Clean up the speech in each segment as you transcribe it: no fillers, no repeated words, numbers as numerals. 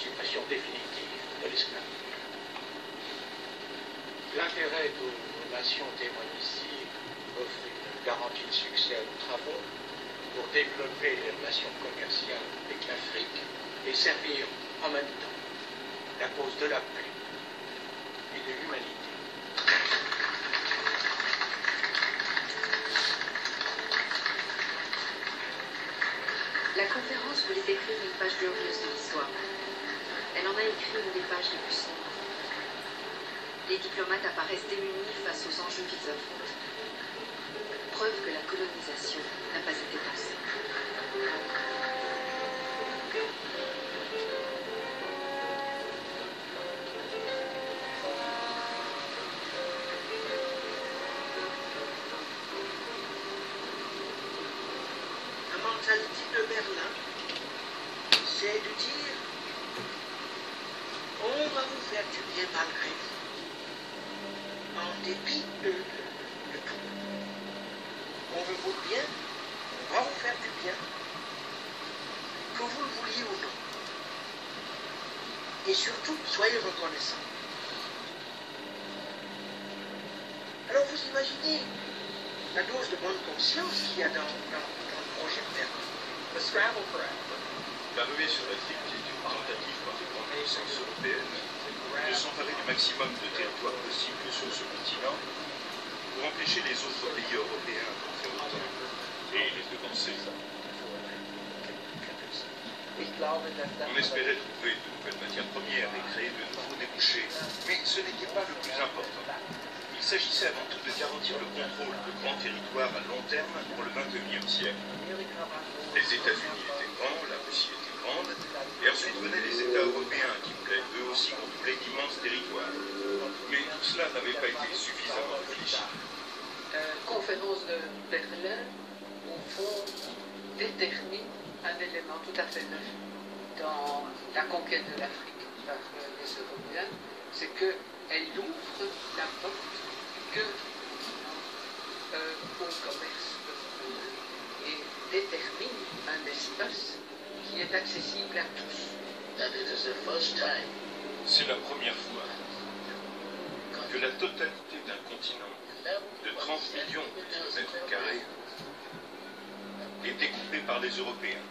suppression définitive de l'esclavage. L'intérêt de nos nations témoigne ici offre une garantie de succès à nos travaux pour développer les relations commerciales avec l'Afrique et servir en même temps la cause de la paix et de l'humanité. La conférence voulait écrire une page glorieuse de l'histoire. Elle en a écrit une des pages les plus sombres. Les diplomates apparaissent démunis face aux enjeux qu'ils affrontent. Preuve que la colonisation n'a pas été pensée. La mentalité de Berlin, c'est de dire on va vous faire du bien malgré vous, en dépit de tout. On veut vous bien, on va vous faire du bien, que vous le vouliez ou non. Et surtout, soyez reconnaissants. Alors vous imaginez la dose de bonne conscience qu'il y a dans le projet de Berlin. L'arrivée sur l'Afrique est une tentative par les grandes puissances européennes de s'emparer du maximum de territoire possible sur ce continent pour empêcher les autres pays européens d'en faire autant et les devancer. On espérait trouver de nouvelles matières premières et créer de nouveaux débouchés, mais ce n'était pas le plus important. Il s'agissait avant tout de garantir le contrôle de grands territoires à long terme pour le XXIe siècle. Les États-Unis étaient grands, la Russie était grande, et ensuite venaient les États européens qui voulaient eux aussi contrôler d'immenses territoires. Mais tout cela n'avait pas été suffisamment réfléchi. Conférence de Berlin, au fond, détermine un élément tout à fait neuf dans la conquête de l'Afrique par les Européens, c'est qu'elle ouvre la porte au commerce européen et détermine un espace qui est accessible à tous. C'est la première fois que la totalité d'un continent de 30 millions de kilomètres carrés est découpée par les Européens,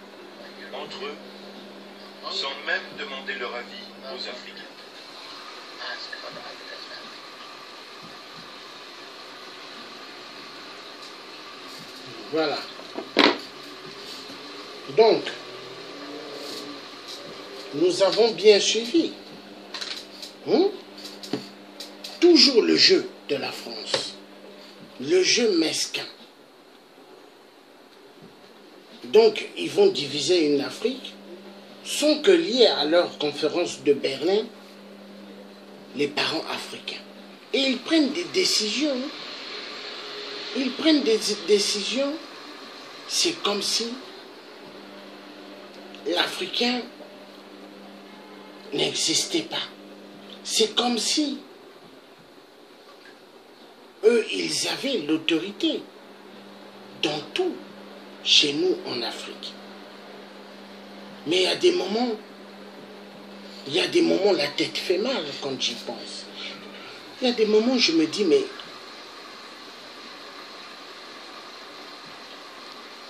entre eux, sans même demander leur avis aux Africains. Voilà. Donc, nous avons bien suivi. Toujours le jeu de la France. Le jeu mesquin. Donc, ils vont diviser une Afrique sans que liés à leur conférence de Berlin, les parents africains. Et ils prennent des décisions. Ils prennent des décisions. C'est comme si l'Africain n'existait pas. C'est comme si eux, ils avaient l'autorité dans tout chez nous en Afrique. Mais il y a des moments, la tête fait mal quand j'y pense. Il y a des moments, je me dis, mais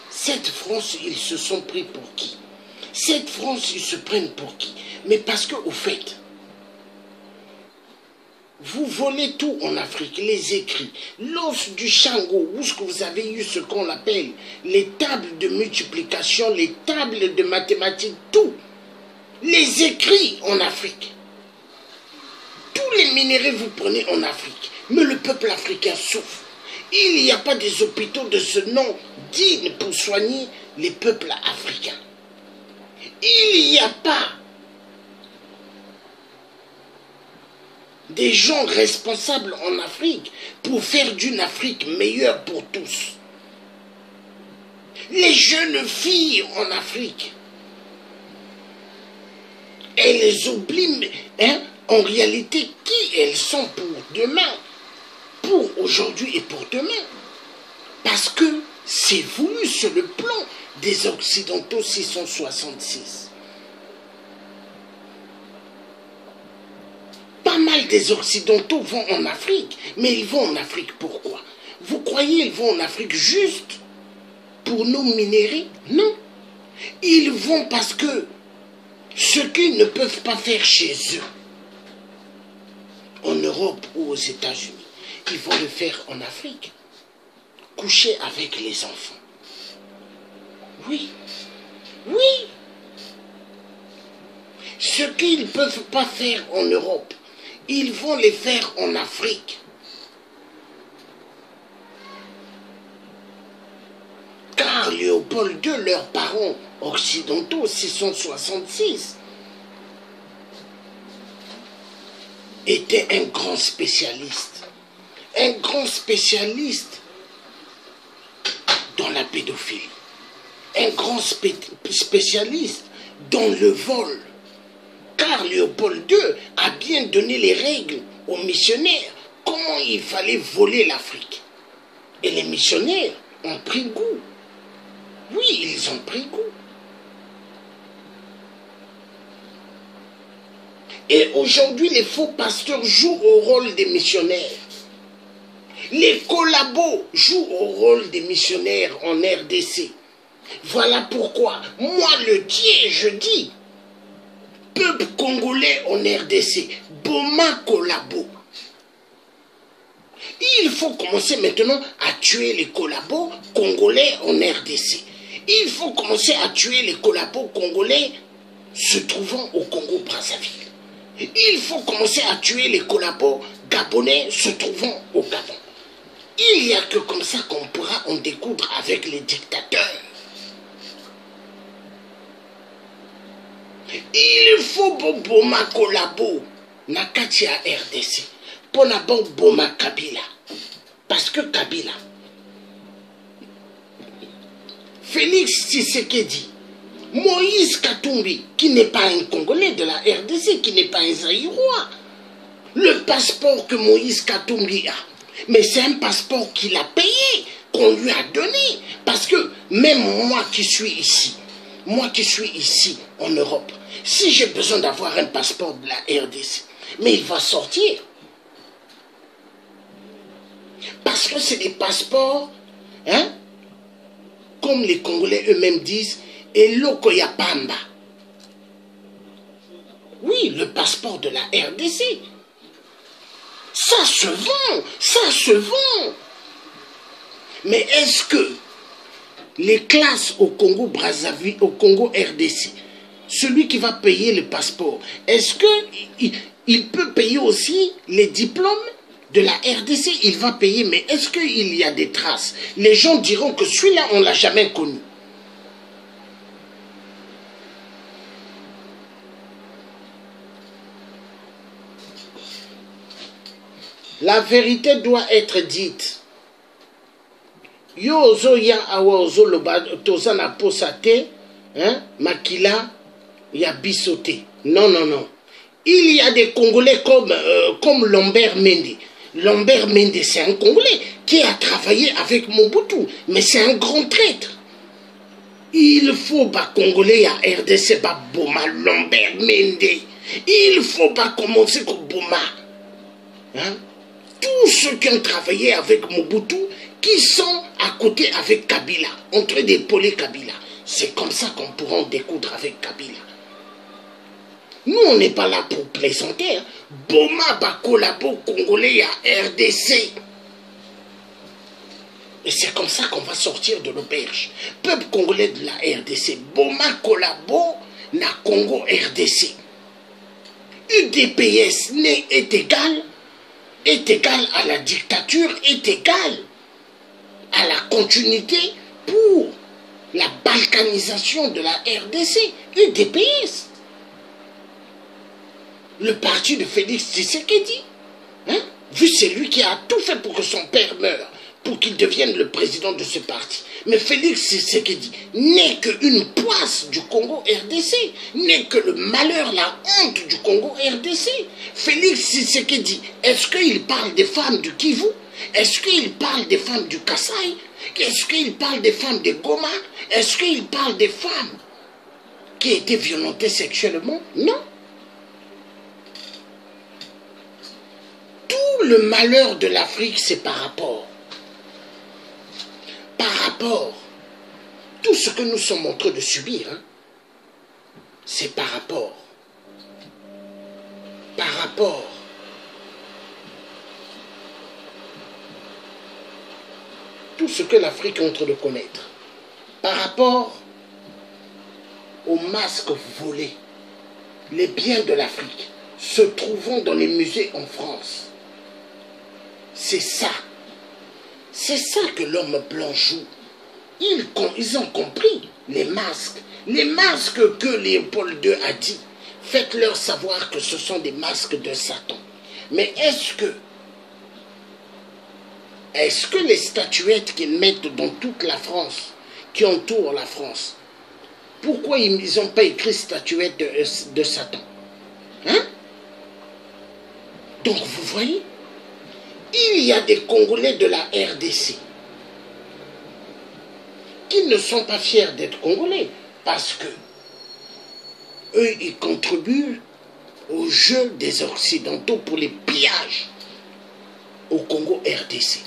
cette France, ils se sont pris pour qui? Cette France, ils se prennent pour qui? Mais parce que, au fait, vous volez tout en Afrique, les écrits, l'os du Shango, où est-ce que vous avez eu ce qu'on appelle les tables de multiplication, les tables de mathématiques, tout. Les écrits en Afrique. Tous les minéraux vous prenez en Afrique. Mais le peuple africain souffre. Il n'y a pas des hôpitaux de ce nom dignes pour soigner les peuples africains. Il n'y a pas des gens responsables en Afrique pour faire d'une Afrique meilleure pour tous. Les jeunes filles en Afrique, elles oublient en réalité qui elles sont pour demain, pour aujourd'hui et pour demain. Parce que c'est voulu sur le plan des Occidentaux 666. des Occidentaux vont en Afrique. Mais ils vont en Afrique pourquoi? Vous croyez qu'ils vont en Afrique juste pour nous minérer? Non. Ils vont parce que ce qu'ils ne peuvent pas faire chez eux, en Europe ou aux États-Unis, ils vont le faire en Afrique. Coucher avec les enfants. Oui. Oui. Ce qu'ils ne peuvent pas faire en Europe, ils vont les faire en Afrique. Car Léopold II, leurs parents occidentaux, 666, était un grand spécialiste. Un grand spécialiste dans la pédophilie. Un grand spécialiste dans le vol. Car Léopold II a bien donné les règles aux missionnaires, comment il fallait voler l'Afrique. Et les missionnaires ont pris goût. Oui, ils ont pris goût. Et aujourd'hui, les faux pasteurs jouent au rôle des missionnaires. Les collabos jouent au rôle des missionnaires en RDC. Voilà pourquoi, moi le tiers, je dis, peuple congolais en RDC, Boma collabo. Il faut commencer maintenant à tuer les collabos congolais en RDC. Il faut commencer à tuer les collabos congolais se trouvant au Congo-Brazzaville. Il faut commencer à tuer les collabos gabonais se trouvant au Gabon. Il n'y a que comme ça qu'on pourra en découdre avec les dictateurs. Il faut Boma collabo nakati à RDC pour la Boma Kabila. Parce que Kabila, Félix Tshisekedi, Moïse Katumbi, qui n'est pas un Congolais de la RDC, qui n'est pas un Zaïrois, le passeport que Moïse Katumbi a, mais c'est un passeport qu'il a payé, qu'on lui a donné. Parce que même moi qui suis ici en Europe, si j'ai besoin d'avoir un passeport de la RDC, mais il va sortir. Parce que c'est des passeports, hein, comme les Congolais eux-mêmes disent, Eloko ya Pamba. Oui, le passeport de la RDC. Ça se vend, ça se vend. Mais est-ce que les classes au Congo Brazzaville, au Congo RDC, celui qui va payer le passeport, est-ce qu'il peut payer aussi les diplômes de la RDC? Il va payer, mais est-ce qu'il y a des traces? Les gens diront que celui-là, on ne l'a jamais connu. La vérité doit être dite. Yo ozo ya awa ozo loba toza na posate, hein, makila ya bisote. Non, non, non. Il y a des Congolais comme Lambert Mende. Lambert Mende, c'est un Congolais qui a travaillé avec Mobutu, mais c'est un grand traître. Il faut pas Congolais à RDC, pas Boma, Lambert Mende. Il faut pas commencer comme Boma. Hein? Tous ceux qui ont travaillé avec Mobutu, qui sont à côté avec Kabila, en train d'épauler Kabila. C'est comme ça qu'on pourra en découdre avec Kabila. Nous, on n'est pas là pour plaisanter. Hein. Boma Bakolabo Congolais à RDC. Et c'est comme ça qu'on va sortir de l'auberge. Peuple congolais de la RDC. Boma Kolabo na Congo RDC. UDPS est égal à la dictature, est égal à la continuité pour la balkanisation de la RDC. UDPS. Le parti de Félix Tshisekedi, hein, vu c'est lui qui a tout fait pour que son père meure, pour qu'il devienne le président de ce parti. Mais Félix Tshisekedi n'est qu'une poisse du Congo RDC, n'est que le malheur, la honte du Congo RDC. Félix Tshisekedi, est-ce qu'il parle des femmes du Kivu? Est-ce qu'il parle des femmes du Kasaï? Est-ce qu'il parle des femmes de Goma? Est-ce qu'il parle des femmes qui étaient violentées sexuellement? Non. le malheur de l'Afrique, c'est par rapport. Par rapport. Tout ce que nous sommes en train de subir, hein, c'est par rapport. Par rapport. Tout ce que l'Afrique est en train de connaître. Par rapport aux masques volés, les biens de l'Afrique se trouvant dans les musées en France. C'est ça. C'est ça que l'homme blanc joue. Ils ont compris les masques. Les masques que Léopold II a dit. Faites-leur savoir que ce sont des masques de Satan. Mais est-ce que les statuettes qu'ils mettent dans toute la France, qui entourent la France, pourquoi ils n'ont pas écrit statuette de Satan? Hein? Donc vous voyez, il y a des Congolais de la RDC qui ne sont pas fiers d'être Congolais parce que eux, ils contribuent au jeu des Occidentaux pour les pillages au Congo RDC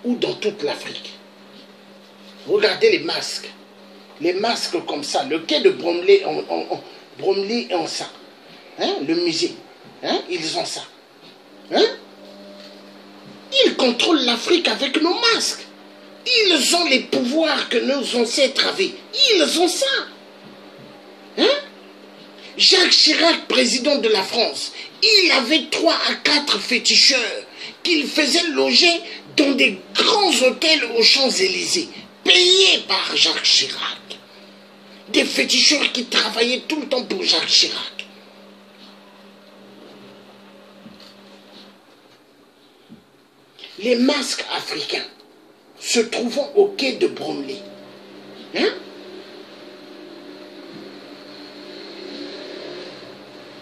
ou dans toute l'Afrique. Regardez les masques. Les masques comme ça, le quai de Bromley en ça. Hein, le musée. Hein, ils ont ça. Hein? Ils contrôlent l'Afrique avec nos masques. Ils ont les pouvoirs que nos ancêtres avaient. Ils ont ça. Hein? Jacques Chirac, président de la France, il avait 3 à 4 féticheurs qu'il faisait loger dans des grands hôtels aux Champs-Élysées, payés par Jacques Chirac. Des féticheurs qui travaillaient tout le temps pour Jacques Chirac. Les masques africains se trouvant au quai de Bromley. Hein?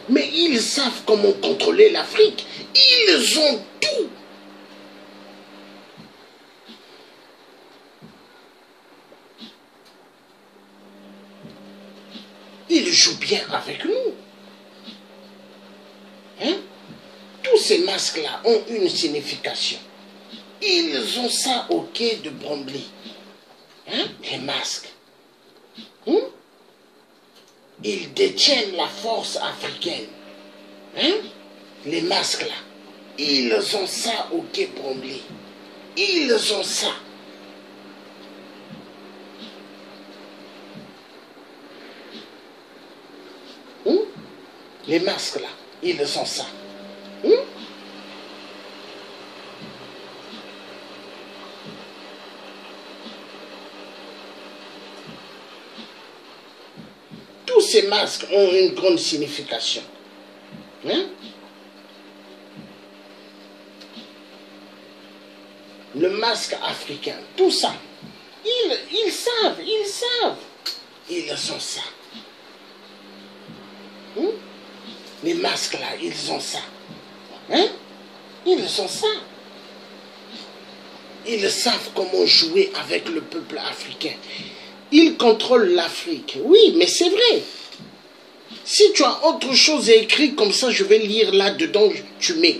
Mais ils savent comment contrôler l'Afrique. Ils ont tout. Ils jouent bien avec nous. Hein? Tous ces masques-là ont une signification. Ils ont ça au quai de Bromley. Hein? Les masques. Hein? Ils détiennent la force africaine. Hein? Les masques-là. Ils ont ça au quai Bromley. Ils ont ça. Hein? Les masques-là. Ils ont ça. Hein? Tous ces masques ont une grande signification. Hein? Le masque africain, tout ça. Ils savent. Ils ont ça. Hein? Les masques là, ils ont ça. Hein? Ils ont ça. Ils savent comment jouer avec le peuple africain. Ils contrôlent l'Afrique. Oui, mais c'est vrai. Si tu as autre chose à écrire comme ça, je vais lire là-dedans, tu mets.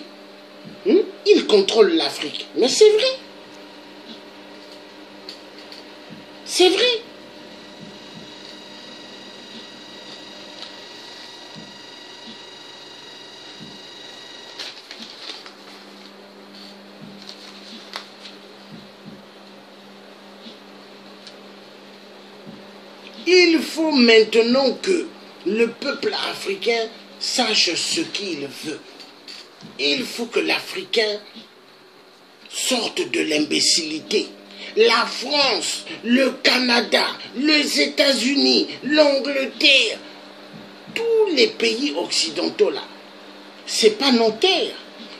Ils contrôlent l'Afrique. Mais c'est vrai. C'est vrai. Il faut maintenant que le peuple africain sache ce qu'il veut. Il faut que l'Africain sorte de l'imbécilité. La France, le Canada, les États-Unis, l'Angleterre, tous les pays occidentaux là, c'est pas nos terres.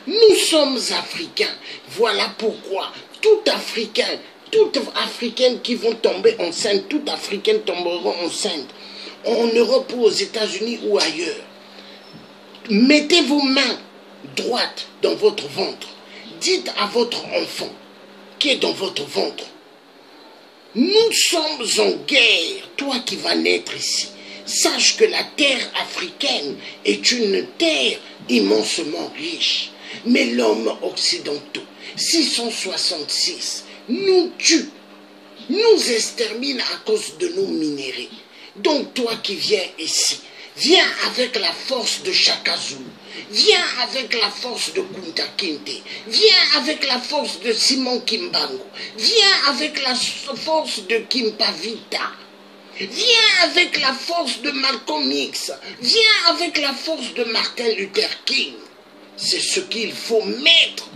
Nous sommes africains. Voilà pourquoi tout Africain, toute Africaine qui vont tomber enceinte, toute Africaine tomberont enceinte, en Europe ou aux États-Unis ou ailleurs. Mettez vos mains droites dans votre ventre. Dites à votre enfant qui est dans votre ventre, nous sommes en guerre, toi qui vas naître ici. Sache que la terre africaine est une terre immensement riche. Mais l'homme occidental, 666, nous tue, nous extermine à cause de nos minéraux. Donc toi qui viens ici, viens avec la force de Shaka Zulu, viens avec la force de Kunta Kinte, viens avec la force de Simon Kimbangu, viens avec la force de Kimpavita, viens avec la force de Malcolm X, viens avec la force de Martin Luther King. C'est ce qu'il faut mettre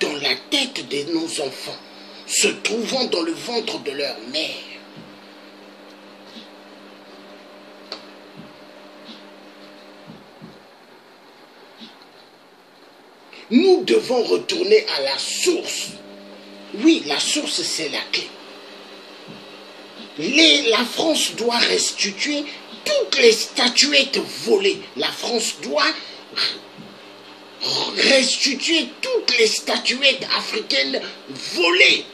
dans la tête de nos enfants, se trouvant dans le ventre de leur mère. Nous devons retourner à la source. Oui, la source, c'est la clé. La France doit restituer toutes les statuettes volées. La France doit restituer toutes les statuettes africaines volées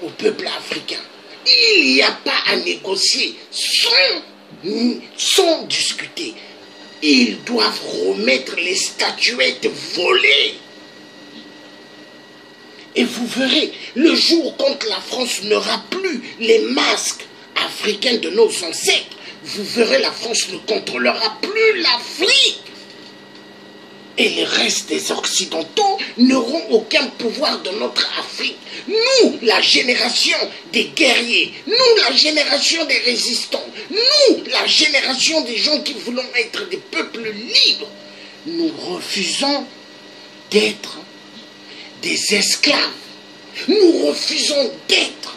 au peuple africain. Il n'y a pas à négocier sans discuter. Ils doivent remettre les statuettes volées. Et vous verrez, le jour quand la France n'aura plus les masques africains de nos ancêtres, vous verrez, la France ne contrôlera plus l'Afrique. Et le reste des Occidentaux n'auront aucun pouvoir dans notre Afrique. Nous, la génération des guerriers, nous, la génération des résistants, nous, la génération des gens qui voulons être des peuples libres, nous refusons d'être des esclaves. Nous refusons d'être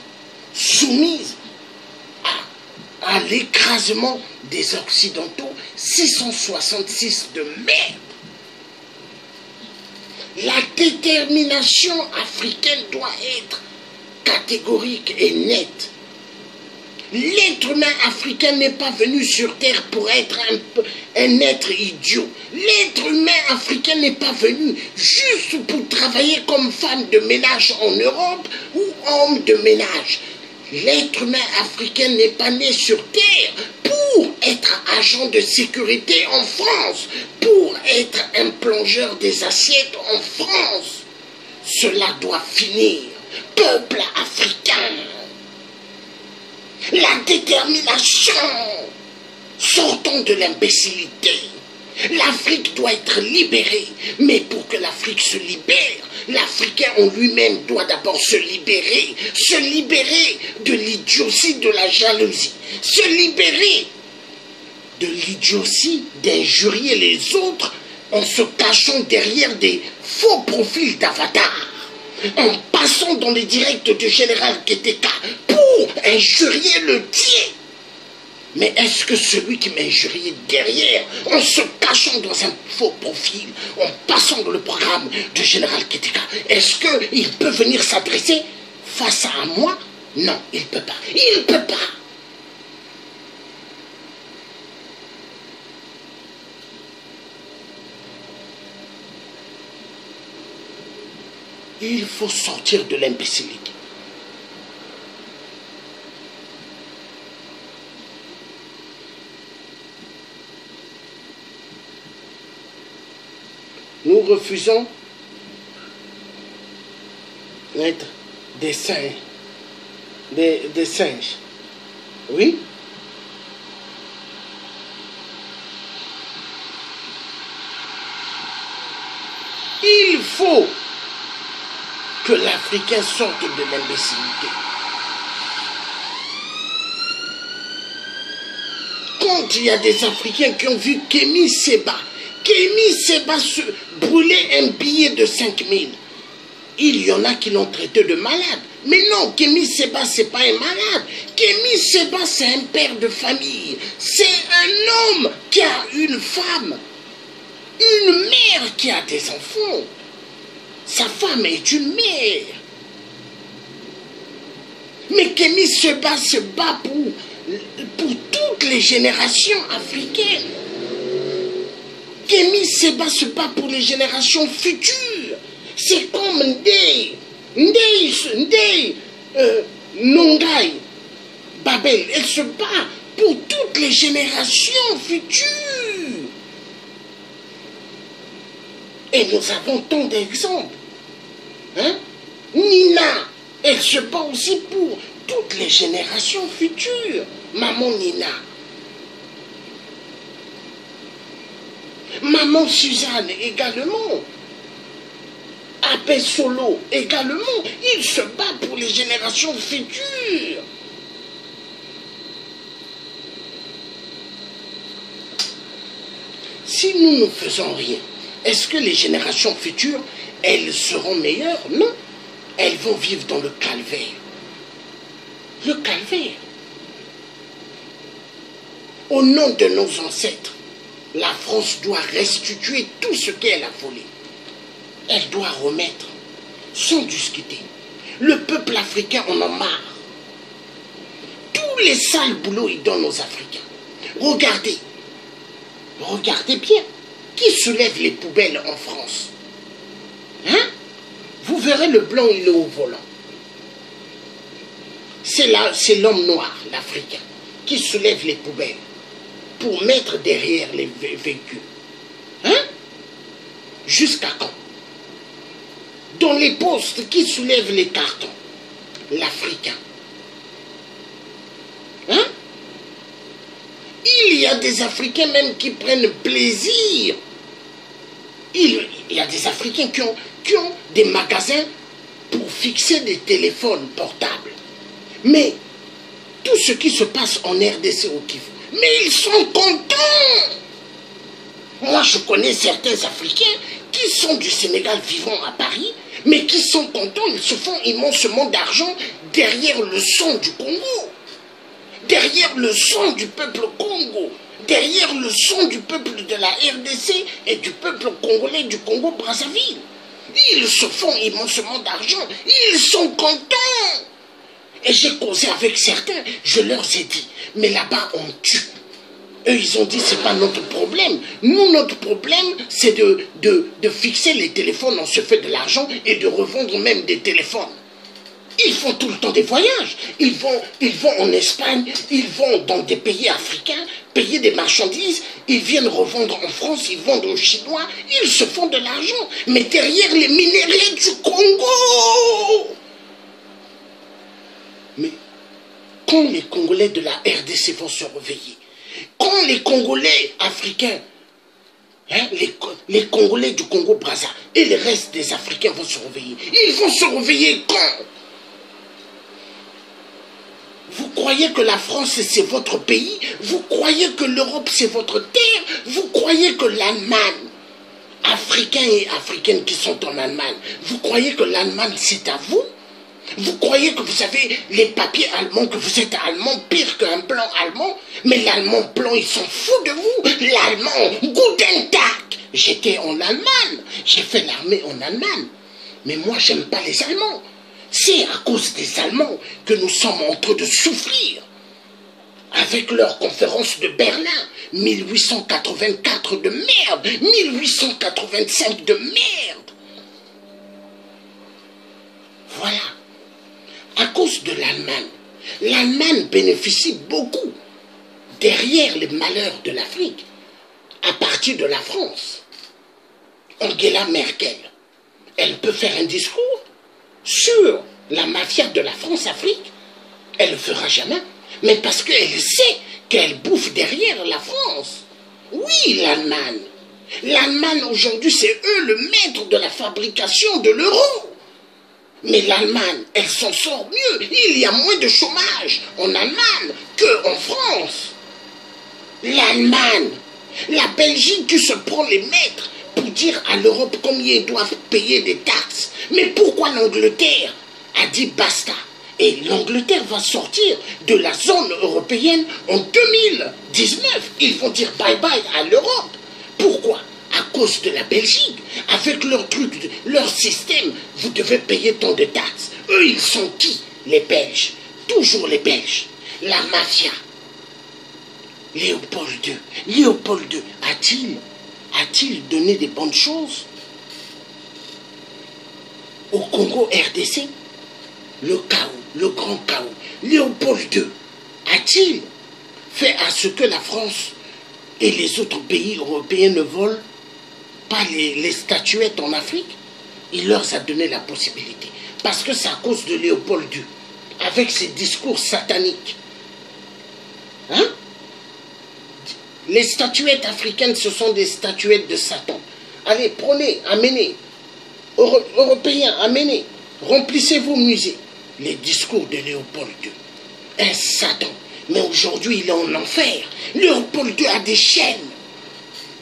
soumis à l'écrasement des Occidentaux, 666 de merde. La détermination africaine doit être catégorique et nette. L'être humain africain n'est pas venu sur Terre pour être un être idiot. L'être humain africain n'est pas venu juste pour travailler comme femme de ménage en Europe ou homme de ménage. L'être humain africain n'est pas né sur Terre pour être agent de sécurité en France, pour être un plongeur des assiettes en France. Cela doit finir. Peuple africain, la détermination, sortons de l'imbécilité. L'Afrique doit être libérée, mais pour que l'Afrique se libère, l'Africain en lui-même doit d'abord se libérer de l'idiotie de la jalousie, se libérer de l'idiotie d'injurier les autres en se cachant derrière des faux profils d'avatar, en passant dans les directs de Général Keteka pour injurier le tien. Mais est-ce que celui qui m'injurie derrière, en se cachant dans un faux profil, en passant dans le programme de Général Keteka, est-ce qu'il peut venir s'adresser face à moi? Non, il ne peut pas. Il ne peut pas. Il faut sortir de l'imbécilité. Nous refusons d'être des singes. Des singes. Oui? Il faut que l'Africain sorte de l'imbécilité. Quand il y a des Africains qui ont vu Kémy Séba se brûler un billet de 5 000, il y en a qui l'ont traité de malade. Mais non, Kémy Séba, c'est pas un malade. Kémy Séba, c'est un père de famille. C'est un homme qui a une femme, une mère qui a des enfants. Sa femme est une mère. Mais Kémy Séba se bat pour toutes les générations africaines. Kémy Séba se bat pour les générations futures. C'est comme Ndeye Nongai Babel. Elle se bat pour toutes les générations futures. Et nous avons tant d'exemples. Hein? Nina, elle se bat aussi pour toutes les générations futures. Maman Nina. Maman Suzanne également. Abbé Solo également. Il se bat pour les générations futures. Si nous ne faisons rien, est-ce que les générations futures, elles seront meilleures? Non. Elles vont vivre dans le calvaire. Le calvaire. Au nom de nos ancêtres, la France doit restituer tout ce qu'elle a volé. Elle doit remettre, sans discuter. Le peuple africain en a marre. Tous les sales boulots ils donnent aux Africains. Regardez. Regardez bien. Qui soulève les poubelles en France? Hein? Vous verrez le blanc, il est au volant. C'est l'homme noir, l'Africain, qui soulève les poubelles pour mettre derrière les véhicules. Hein? Jusqu'à quand? Dans les postes, qui soulève les cartons? L'Africain. Hein? Il y a des Africains même qui prennent plaisir. Il y a des Africains qui ont des magasins pour fixer des téléphones portables. Mais tout ce qui se passe en RDC au Kivu, mais ils sont contents. Moi, je connais certains Africains qui sont du Sénégal vivant à Paris, mais qui sont contents, ils se font immensement d'argent derrière le son du Congo. Derrière le son du peuple Congo, derrière le son du peuple de la RDC et du peuple congolais du Congo-Brazzaville. Ils se font immensement d'argent, ils sont contents. Et j'ai causé avec certains, je leur ai dit, mais là-bas on tue. Eux, ils ont dit, c'est pas notre problème. Nous, notre problème, c'est de fixer les téléphones, on se fait de l'argent et de revendre même des téléphones. Ils font tout le temps des voyages. Ils vont en Espagne, ils vont dans des pays africains, payer des marchandises, ils viennent revendre en France, ils vendent aux Chinois, ils se font de l'argent. Mais derrière les minéraux du Congo. Mais quand les Congolais de la RDC vont se réveiller, quand les Congolais africains, hein, les Congolais du Congo-Brazza et le reste des Africains vont se réveiller, ils vont se réveiller quand? Vous croyez que la France c'est votre pays? Vous croyez que l'Europe c'est votre terre? Vous croyez que l'Allemagne, Africains et Africaines qui sont en Allemagne, vous croyez que l'Allemagne c'est à vous? Vous croyez que vous avez les papiers allemands, que vous êtes allemand pire qu'un blanc allemand? Mais l'allemand blanc, il s'en fout de vous. L'allemand, Guten Tag. J'étais en Allemagne, j'ai fait l'armée en Allemagne. Mais moi, j'aime pas les Allemands. C'est à cause des Allemands que nous sommes en train de souffrir. Avec leur conférence de Berlin, 1884 de merde, 1885 de merde. Voilà. À cause de l'Allemagne, l'Allemagne bénéficie beaucoup derrière les malheurs de l'Afrique, à partir de la France. Angela Merkel, elle peut faire un discours sur la mafia de la France-Afrique. Elle ne le fera jamais, mais parce qu'elle sait qu'elle bouffe derrière la France. Oui, l'Allemagne. L'Allemagne aujourd'hui, c'est eux le maître de la fabrication de l'euro. Mais l'Allemagne, elle s'en sort mieux. Il y a moins de chômage en Allemagne qu'en France. L'Allemagne, la Belgique qui se prend les maîtres pour dire à l'Europe combien ils doivent payer des taxes. Mais pourquoi l'Angleterre a dit basta? Et l'Angleterre va sortir de la zone européenne en 2019. Ils vont dire bye-bye à l'Europe. Pourquoi? À cause de la Belgique. Avec leur truc, leur système, vous devez payer tant de taxes. Eux, ils sont qui? Les Belges. Toujours les Belges. La mafia. Léopold II. Léopold II, a-t-il donné des bonnes choses au Congo RDC? Le chaos, le grand chaos. Léopold II, a-t-il fait à ce que la France et les autres pays européens ne volent? pas les statuettes en Afrique? Il leur a donné la possibilité. Parce que c'est à cause de Léopold II, avec ses discours sataniques. Hein? Les statuettes africaines, ce sont des statuettes de Satan. Allez, prenez, amenez. Européens, amenez. Remplissez vos musées. Les discours de Léopold II. Un Satan. Mais aujourd'hui, il est en enfer. Léopold II a des chaînes,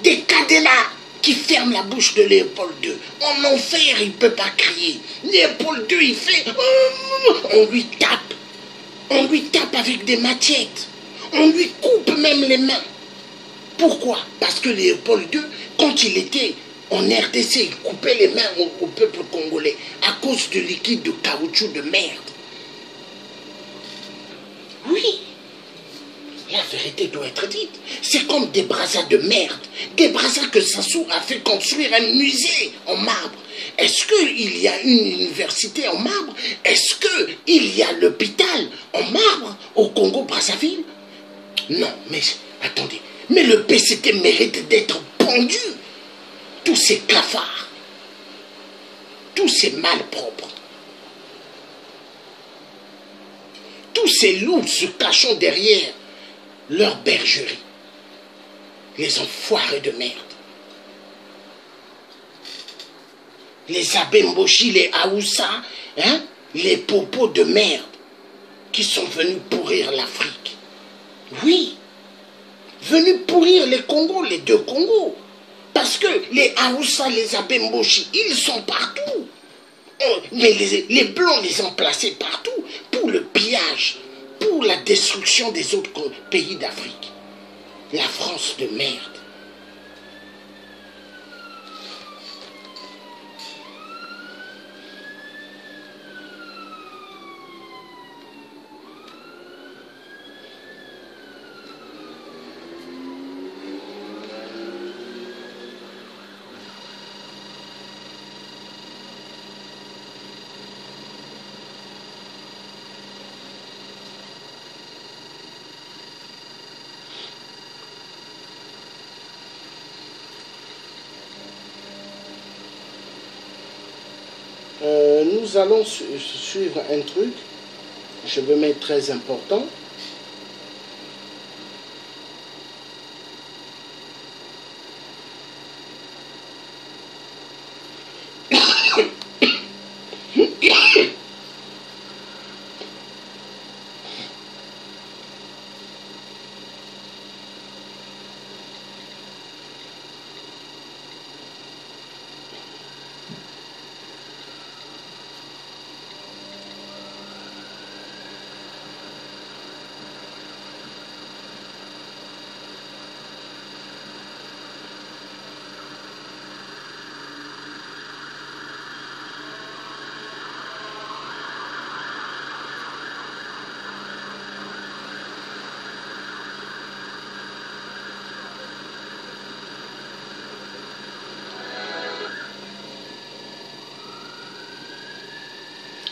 des cadenas qui ferment la bouche de Léopold II. En enfer, il ne peut pas crier. Léopold II, il fait... On lui tape. On lui tape avec des machettes. On lui coupe même les mains. Pourquoi? Parce que Léopold II, quand il était en RDC, il coupait les mains au peuple congolais à cause du liquide de caoutchouc de merde. Oui, la vérité doit être dite. C'est comme des brassas de merde. Des brassas que Sassou a fait construire un musée en marbre. Est-ce qu'il y a une université en marbre? Est-ce qu'il y a l'hôpital en marbre au Congo-Brazzaville? Non, mais attendez. Mais le PCT mérite d'être pendu. Tous ces cafards. Tous ces malpropres. Tous ces loups se cachant derrière leur bergerie. Les enfoirés de merde. Les Abemboshi, les Aoussa, hein, les popos de merde qui sont venus pourrir l'Afrique. Oui, venus pourrir les Congos, les deux Congos. Parce que les Aoussa, les Abemboshi, ils sont partout. Mais les Blancs les ont placés partout pour le pillage, pour la destruction des autres pays d'Afrique. La France de merde. Nous allons suivre un truc, je veux mettre très important.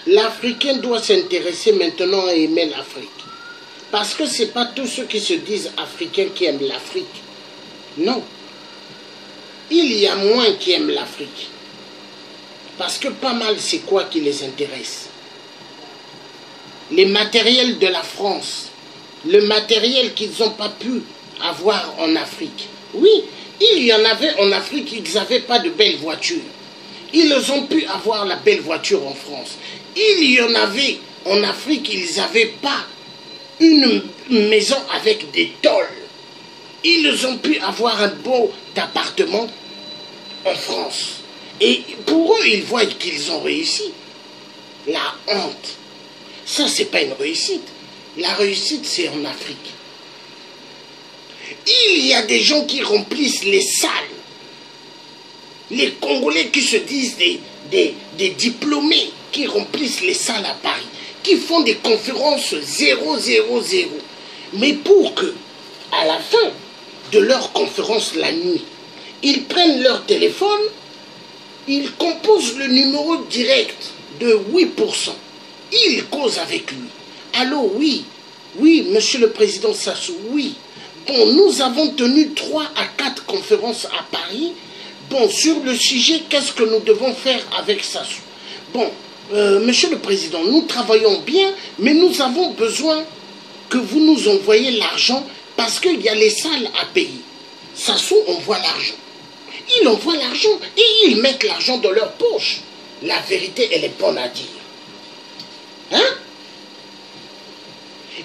L'Africain doit s'intéresser maintenant à aimer l'Afrique. Parce que ce n'est pas tous ceux qui se disent Africains qui aiment l'Afrique. Non. Il y a moins qui aiment l'Afrique. Parce que pas mal, c'est quoi qui les intéresse? Les matériels de la France. Le matériel qu'ils n'ont pas pu avoir en Afrique. Oui, il y en avait en Afrique, ils n'avaient pas de belles voitures. Ils ont pu avoir la belle voiture en France. Il y en avait en Afrique, ils n'avaient pas une maison avec des tôles. Ils ont pu avoir un beau appartement en France. Et pour eux, ils voient qu'ils ont réussi. La honte. Ça, c'est pas une réussite. La réussite, c'est en Afrique. Il y a des gens qui remplissent les salles. Les Congolais qui se disent des diplômés, qui remplissent les salles à Paris, qui font des conférences 000. Mais pour que, à la fin de leur conférence la nuit, ils prennent leur téléphone, ils composent le numéro direct de 8%. Ils causent avec lui. Allô, oui, oui, monsieur le président Sassou, oui. Bon, nous avons tenu 3 à 4 conférences à Paris. Bon, sur le sujet, qu'est-ce que nous devons faire avec Sassou? Bon, Monsieur le Président, nous travaillons bien, mais nous avons besoin que vous nous envoyiez l'argent parce qu'il y a les salles à payer. Sassou envoie l'argent. Ils envoient l'argent et ils mettent l'argent dans leur poche. La vérité, elle est bonne à dire. Hein?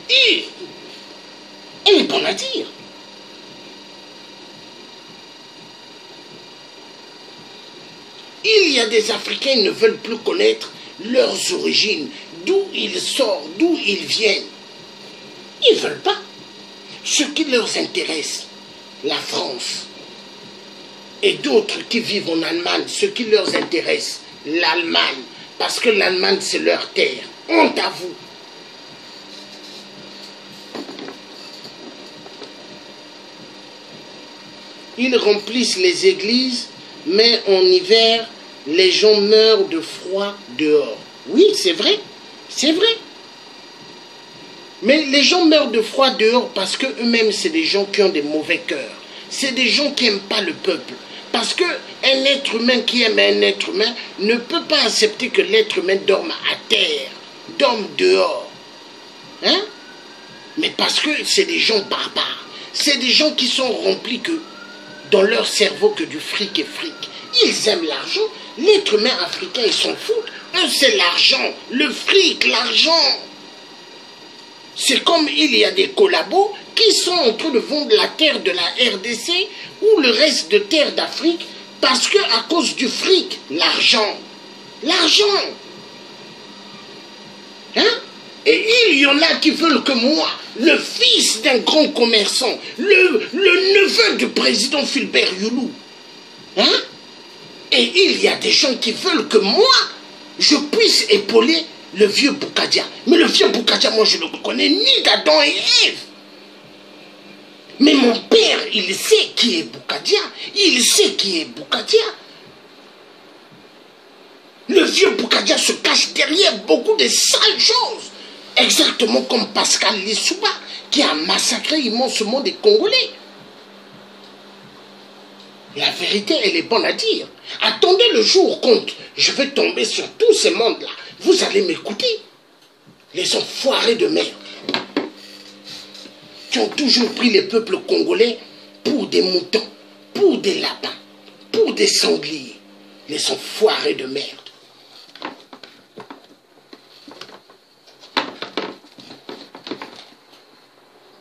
Et elle est bonne à dire. Il y a des Africains qui ne veulent plus connaître leurs origines, d'où ils sortent, d'où ils viennent. Ils ne veulent pas. Ce qui leur intéresse, la France. Et d'autres qui vivent en Allemagne, ce qui leur intéresse, l'Allemagne. Parce que l'Allemagne, c'est leur terre. Honte à vous. Ils remplissent les églises, mais en hiver, les gens meurent de froid dehors. Oui, c'est vrai. C'est vrai. Mais les gens meurent de froid dehors parce qu'eux-mêmes, c'est des gens qui ont des mauvais cœurs. C'est des gens qui n'aiment pas le peuple. Parce qu'un être humain qui aime un être humain ne peut pas accepter que l'être humain dorme à terre, dorme dehors. Hein? Mais parce que c'est des gens barbares. C'est des gens qui sont remplis que dans leur cerveau que du fric et fric. Ils aiment l'argent. L'être humain africain, ils s'en foutent. Eux, c'est l'argent, le fric, l'argent. C'est comme il y a des collabos qui sont en train de vendre la terre de la RDC ou le reste de terre d'Afrique parce que à cause du fric, l'argent. L'argent. Hein? Et il y en a qui veulent que moi, le fils d'un grand commerçant, le neveu du président Fulbert Youlou, hein? Et il y a des gens qui veulent que moi, je puisse épauler le vieux Boukadia. Mais le vieux Boukadia, moi je ne le connais ni d'Adam et Ève. Mais mon père, il sait qui est Boukadia. Il sait qui est Boukadia. Le vieux Boukadia se cache derrière beaucoup de sales choses. Exactement comme Pascal Lissouba, qui a massacré immensément des Congolais. La vérité, elle est bonne à dire. Attendez le jour quand je vais tomber sur tous ces mondes-là. Vous allez m'écouter. Les enfoirés de merde qui ont toujours pris les peuples congolais pour des moutons, pour des lapins, pour des sangliers. Les enfoirés de merde.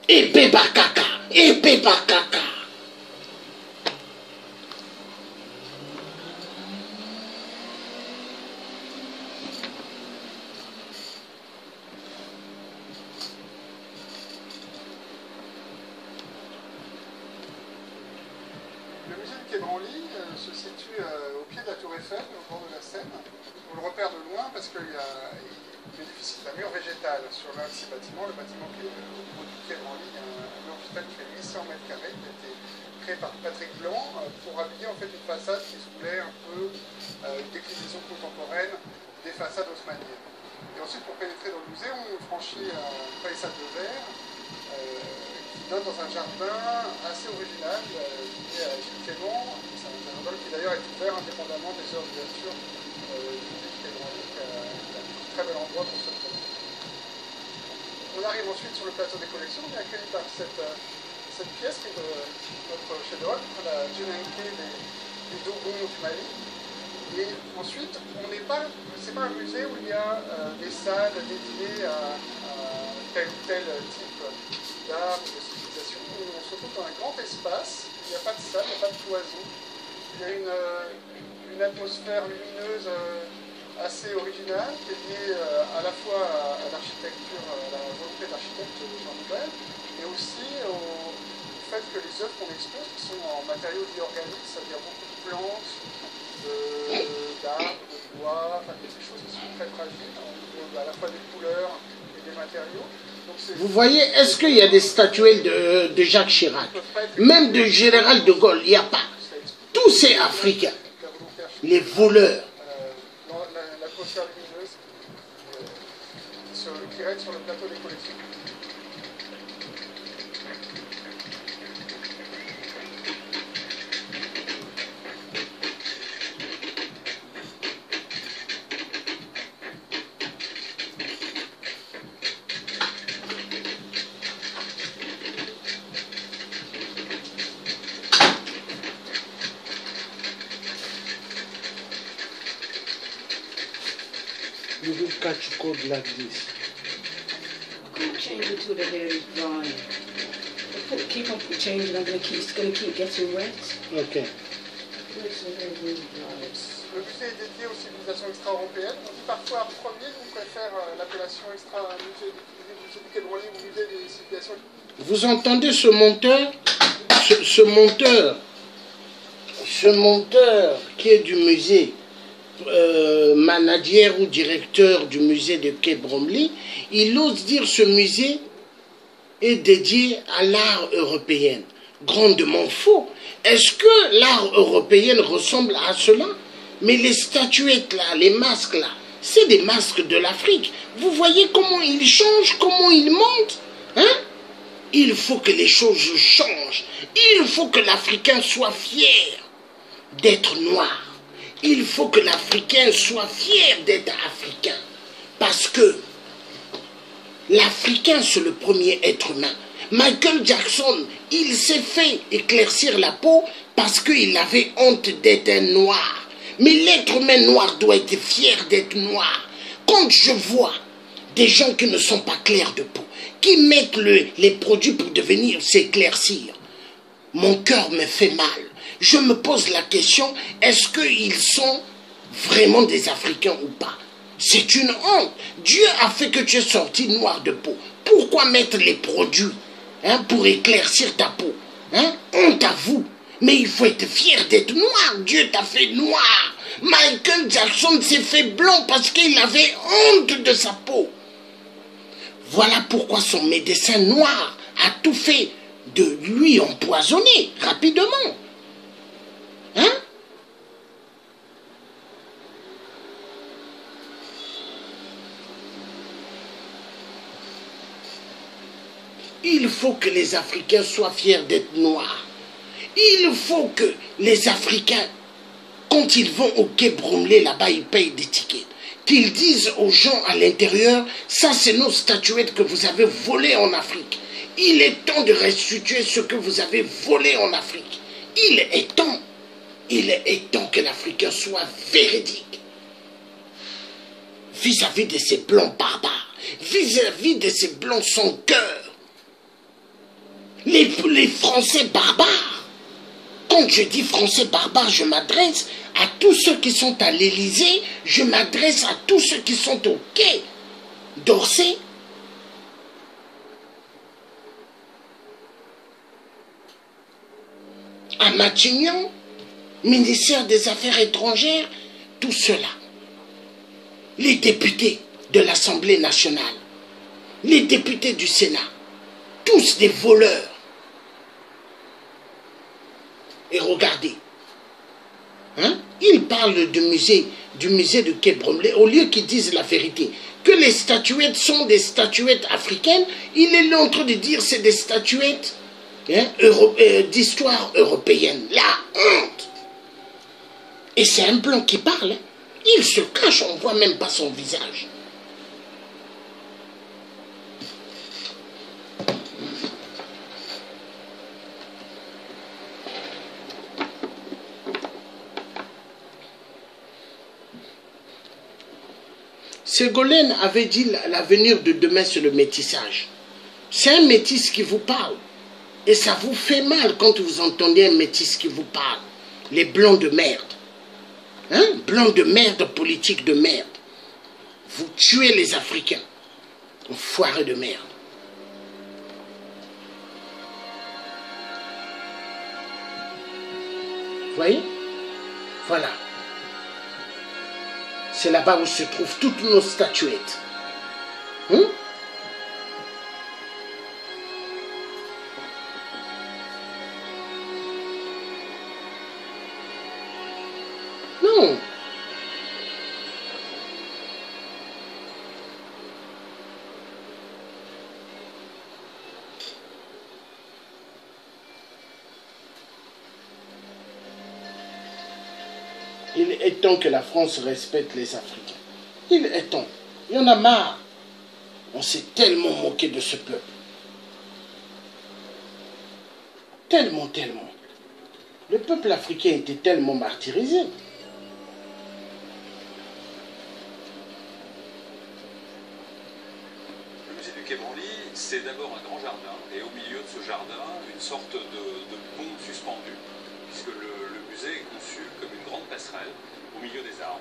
Épée Bakaka, épée Bakaka. Le musée du Quai Branly se situe au pied de la Tour Eiffel, au bord de la Seine. On le repère de loin parce qu'il y a l'édifice, la mur végétale sur l'un de ces bâtiments, le bâtiment qui est au niveau du Quai Branly, il y a un mur végétal qui fait 800 mètres carrés, qui a été créé par Patrick Blanc pour habiller en fait une façade qui se voulait un peu une déclinaison contemporaine des façades haussmanniennes. Et ensuite, pour pénétrer dans le musée, on franchit une palissade de verre qui donne dans un jardin assez original lié à Gilles Clément. C'est un jardin qui d'ailleurs est ouvert indépendamment des heures d'ouverture du musée du Quai Branly, qui est un très bel endroit pour se promener. On arrive ensuite sur le plateau des collections, on est accueilli par cette pièce qui est notre chef-d'œuvre, la Djenanké des Dogons du Mali. Et ensuite, c'est pas un musée où il y a des salles dédiées à tel ou tel type d'art ou de civilisation. On se retrouve dans un grand espace, il n'y a pas de salle, il n'y a pas de cloison. Il y a une atmosphère lumineuse assez originale qui est liée à la fois à l'architecture, à la volonté de l'architecte Jean Nouvel, et aussi au fait que les œuvres qu'on expose, qui sont en matériaux dits organiques, c'est-à-dire beaucoup de plantes, d'arbres, de bois, enfin des choses qui sont très fragiles, à la fois des couleurs et des matériaux. Vous voyez, est-ce qu'il y a des statuettes de Jacques Chirac? Même de Général de Gaulle, il n'y a pas. Tous ces Africains, les voleurs. L'atmosphère lumineuse qui règne sur le plateau des collections. You will catch cold like this. Can't change it till the hair is dry. Keep on changing, it's going to keep getting wet. Okay. Makes the hair really dry. Le musée est dédié aux civilisations extra-européennes. On dit parfois en premier, on préfère l'appellation musée du Quai Branly ou musée des civilisations. Vous entendez ce monteur, ce monteur qui est du musée, manager ou directeur du musée de Quai Branly, il ose dire ce musée est dédié à l'art européen. Grandement faux. Est-ce que l'art européen ressemble à cela? Mais les statuettes là, les masques là, c'est des masques de l'Afrique. Vous voyez comment ils changent, comment ils montent, hein? Il faut que les choses changent. Il faut que l'Africain soit fier d'être noir. Il faut que l'Africain soit fier d'être africain. Parce que l'Africain, c'est le premier être humain. Michael Jackson, il s'est fait éclaircir la peau parce qu'il avait honte d'être un noir. Mais l'être humain noir doit être fier d'être noir. Quand je vois des gens qui ne sont pas clairs de peau, qui mettent les produits pour devenir s'éclaircir, mon cœur me fait mal. Je me pose la question, est-ce qu'ils sont vraiment des Africains ou pas? C'est une honte. Dieu a fait que tu es sorti noir de peau. Pourquoi mettre les produits pour éclaircir ta peau? Honte à vous. Mais il faut être fier d'être noir. Dieu t'a fait noir. Michael Jackson s'est fait blanc parce qu'il avait honte de sa peau. Voilà pourquoi son médecin noir a tout fait de lui empoisonner rapidement. Il faut que les Africains soient fiers d'être noirs. Il faut que les Africains, quand ils vont au Quai Branly, là-bas, ils payent des tickets. Qu'ils disent aux gens à l'intérieur, ça c'est nos statuettes que vous avez volées en Afrique. Il est temps de restituer ce que vous avez volé en Afrique. Il est temps que l'Africain soit véridique vis-à-vis de ces blancs barbares, vis-à-vis de ces blancs sans cœur. Les Français barbares. Quand je dis Français barbares, je m'adresse à tous ceux qui sont à l'Élysée, je m'adresse à tous ceux qui sont au Quai d'Orsay. À Matignon, ministère des Affaires étrangères, tout cela. Les députés de l'Assemblée nationale, les députés du Sénat, tous des voleurs. Et regardez, ils parlent du musée de Quai Branly, au lieu qu'ils disent la vérité, que les statuettes sont des statuettes africaines, il est là en train de dire c'est des statuettes d'histoire européenne. La honte. Et c'est un blanc qui parle. Il se cache, on ne voit même pas son visage. Ségolène avait dit l'avenir de demain c'est le métissage. C'est un métis qui vous parle. Et ça vous fait mal quand vous entendez un métis qui vous parle. Les blancs de merde. Blancs de merde, politique de merde. Vous tuez les Africains. Enfoirés de merde. Vous voyez? Voilà. C'est là-bas où se trouvent toutes nos statuettes. Non. Il est temps que la France respecte les Africains. Il est temps. Il y en a marre. On s'est tellement moqué de ce peuple. Tellement, tellement. Le peuple africain était tellement martyrisé. c'est d'abord un grand jardin, et au milieu de ce jardin, une sorte de pont suspendu, puisque le musée est conçu comme une grande passerelle au milieu des arbres.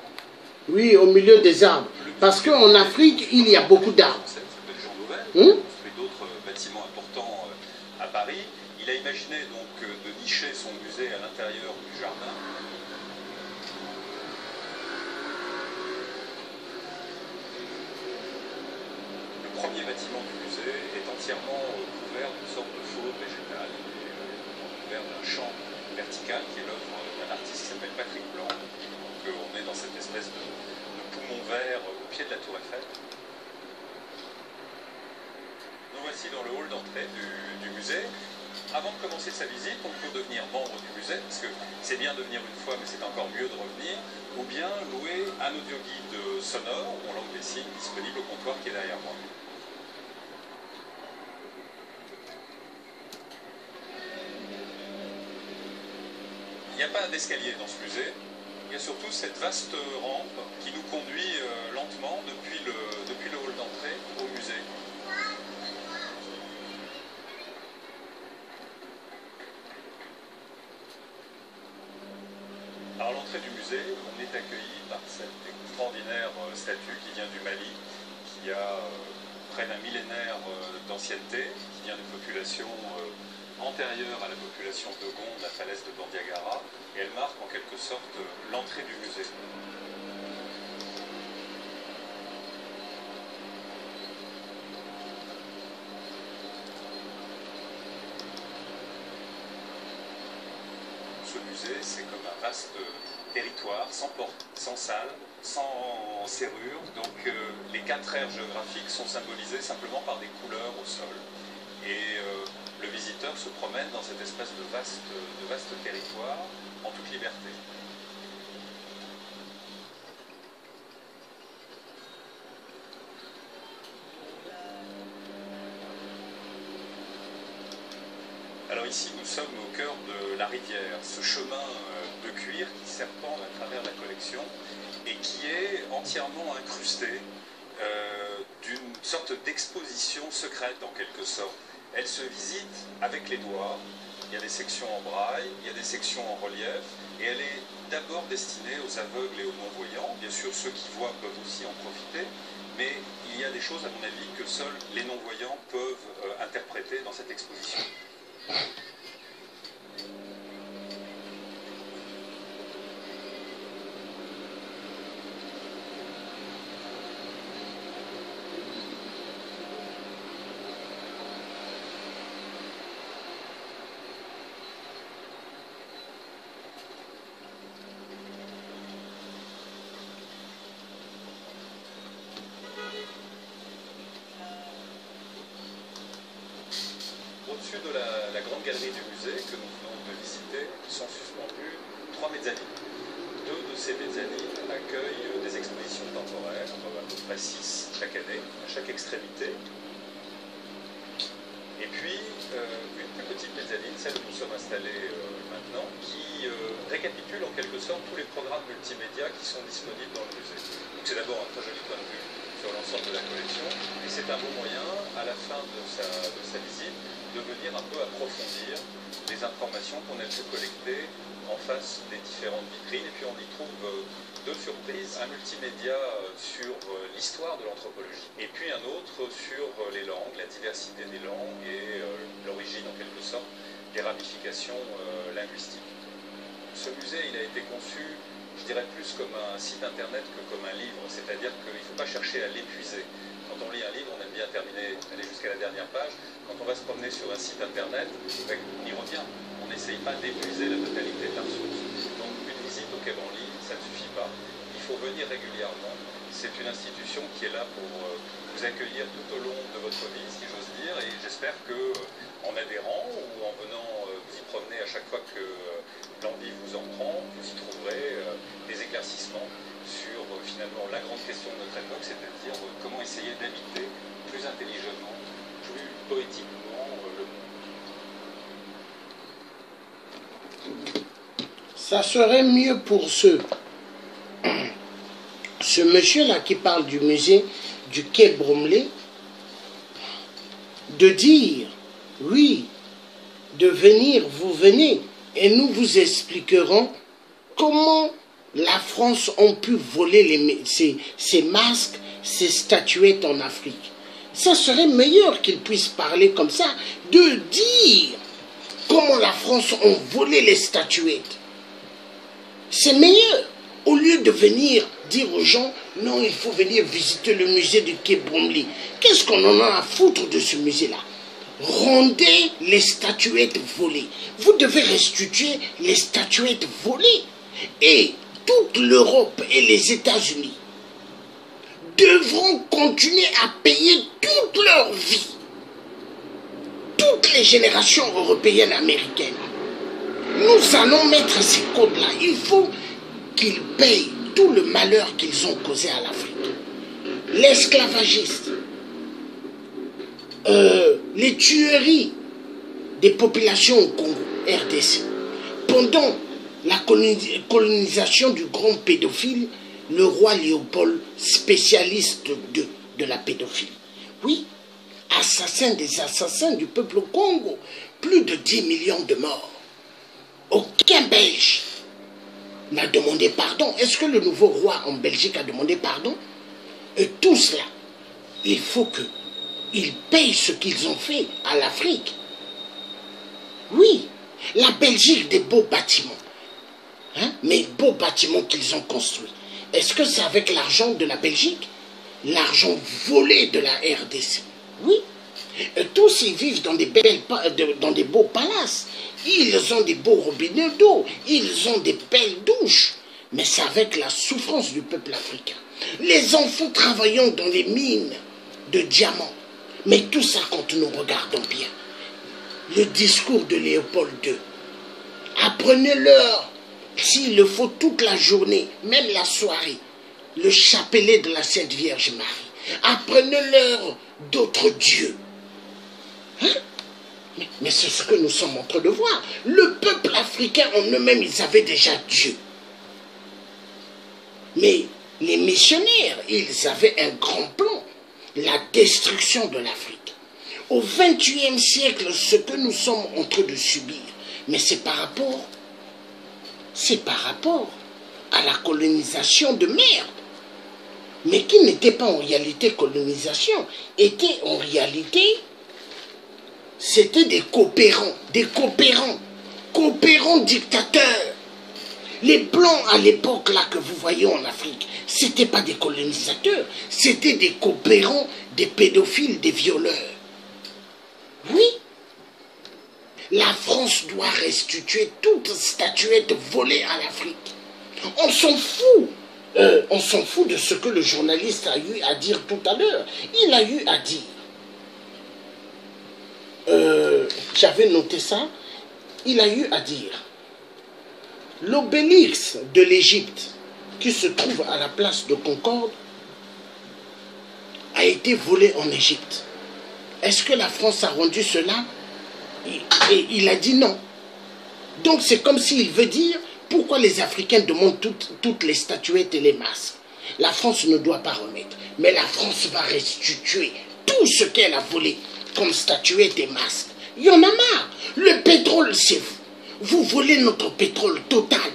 Oui, au milieu des arbres. Parce qu'en Afrique, il y a beaucoup d'arbres. Ça s'appelle Jean Nouvel, il a construit d'autres bâtiments importants à Paris. Il a imaginé donc de nicher son musée à l'intérieur du jardin. Le premier bâtiment du musée est entièrement couvert d'une sorte de faune végétale, couvert d'un champ vertical qui est l'œuvre d'un artiste qui s'appelle Patrick Blanc. Donc on est dans cette espèce de poumon vert au pied de la tour Eiffel. Nous voici dans le hall d'entrée du musée. Avant de commencer sa visite, on peut devenir membre du musée, parce que c'est bien de venir une fois, mais c'est encore mieux de revenir, ou bien louer un audioguide sonore, en langue des signes, disponible au comptoir qui est derrière moi. Il n'y a pas d'escalier dans ce musée. Il y a surtout cette vaste rampe qui nous conduit lentement depuis le hall d'entrée au musée. Alors à l'entrée du musée, on est accueilli par cette extraordinaire statue qui vient du Mali, qui a près d'un millénaire d'ancienneté, qui vient d'une population antérieure à la population Dogon de la falaise de Bandiagara, et elle marque en quelque sorte l'entrée du musée. Ce musée, c'est comme un vaste territoire, sans porte, sans salle, sans serrure. Donc les 4 aires géographiques sont symbolisées simplement par des couleurs au sol. Et le visiteur se promène dans cette espèce de vaste territoire en toute liberté. Alors ici, nous sommes au cœur de la rivière, ce chemin de cuir qui serpente à travers la collection et qui est entièrement incrusté d'une sorte d'exposition secrète en quelque sorte. Elle se visite avec les doigts, il y a des sections en braille, il y a des sections en relief, et elle est d'abord destinée aux aveugles et aux non-voyants. Bien sûr, ceux qui voient peuvent aussi en profiter, mais il y a des choses, à mon avis, que seuls les non-voyants peuvent interpréter dans cette exposition. Au-dessus de la grande galerie du musée que nous venons de visiter sont suspendues 3 mezzanines. 2 de ces mezzanines accueillent des expositions temporaires, à peu près 6 chaque année, à chaque extrémité. Et puis une plus petite mezzanine, celle où nous sommes installés maintenant, qui récapitule en quelque sorte tous les programmes multimédia qui sont disponibles dans le musée. Donc c'est d'abord un très joli point de vue sur l'ensemble de la collection, et c'est un bon moyen, à la fin de sa visite, de venir un peu approfondir les informations qu'on a pu collecter en face des différentes vitrines. Et puis on y trouve deux surprises, un multimédia sur l'histoire de l'anthropologie, et puis un autre sur les langues, la diversité des langues et l'origine en quelque sorte des ramifications linguistiques. Ce musée, il a été conçu, je dirais, plus comme un site internet que comme un livre, c'est-à-dire qu'il ne faut pas chercher à l'épuiser. Quand on lit un livre, on aime bien terminer, aller jusqu'à la dernière page. Quand on va se promener sur un site internet, on y revient. On n'essaye pas d'épuiser la totalité de la ressource. Donc une visite au Quai Branly, ça ne suffit pas. Il faut venir régulièrement. C'est une institution qui est là pour vous accueillir tout au long de votre vie, si j'ose dire, et j'espère qu'en adhérant ou en venant vous y promener à chaque fois que l'envie vous en prend, vous y trouverez des éclaircissements sur finalement la grande question de notre époque, c'est-à-dire comment essayer d'habiter plus intelligemment, plus poétiquement le monde. Ça serait mieux pour ce monsieur-là qui parle du musée du Quai Branly de dire, oui, de venir, vous venez, et nous vous expliquerons comment la France a pu voler ces masques, ces statuettes en Afrique. Ça serait meilleur qu'ils puissent parler comme ça, de dire comment la France a volé les statuettes. C'est meilleur, au lieu de venir dire aux gens, non, il faut venir visiter le musée du Quai Bromley. Qu'est-ce qu'on en a à foutre de ce musée-là? Rendez les statuettes volées. Vous devez restituer les statuettes volées. Et toute l'Europe et les États-Unis devront continuer à payer toute leur vie. Toutes les générations européennes, américaines. Nous allons mettre ces codes-là. Il faut qu'ils payent tout le malheur qu'ils ont causé à l'Afrique. L'esclavagisme, les tueries des populations au Congo, RDC. Pendant la colonisation du grand pédophile, le roi Léopold, spécialiste de la pédophilie. Oui, assassin des assassins du peuple Congo, plus de 10 millions de morts. Aucun Belge n'a demandé pardon. Est-ce que le nouveau roi en Belgique a demandé pardon? Et tout cela, il faut qu'ils payent ce qu'ils ont fait à l'Afrique. Oui, la Belgique, des beaux bâtiments. Hein? Mais beaux bâtiments qu'ils ont construits. Est-ce que c'est avec l'argent de la Belgique? L'argent volé de la RDC? Oui. Et tous ils vivent dans des beaux palaces. Ils ont des beaux robinets d'eau. Ils ont des belles douches. Mais c'est avec la souffrance du peuple africain. Les enfants travaillant dans les mines de diamants. Mais tout ça, quand nous regardons bien, le discours de Léopold II, apprenez-leur, s'il le faut toute la journée, même la soirée, le chapelet de la Sainte Vierge Marie. Apprenez-leur d'autres dieux. Hein? Mais c'est ce que nous sommes en train de voir. Le peuple africain en eux-mêmes, ils avaient déjà Dieu. Mais les missionnaires, ils avaient un grand plan. La destruction de l'Afrique. Au XXIe siècle, ce que nous sommes en train de subir, mais c'est par rapport à la colonisation de merde. Mais qui n'était pas en réalité colonisation, était en réalité, c'était des coopérants dictateurs. Les Blancs à l'époque là que vous voyez en Afrique, c'était pas des colonisateurs, c'était des coopérants, des pédophiles, des violeurs. Oui, la France doit restituer toute statuette volée à l'Afrique. On s'en fout de ce que le journaliste a eu à dire tout à l'heure. Il a eu à dire, j'avais noté ça, il a eu à dire, l'obélisque de l'Égypte, qui se trouve à la place de Concorde, a été volé en Égypte. Est-ce que la France a rendu cela? Et il a dit non. Donc c'est comme s'il veut dire, pourquoi les Africains demandent toutes les statuettes et les masques? La France ne doit pas remettre. Mais la France va restituer tout ce qu'elle a volé comme statuettes et masques. Il y en a marre. Le pétrole, c'est vous. Vous volez notre pétrole Total.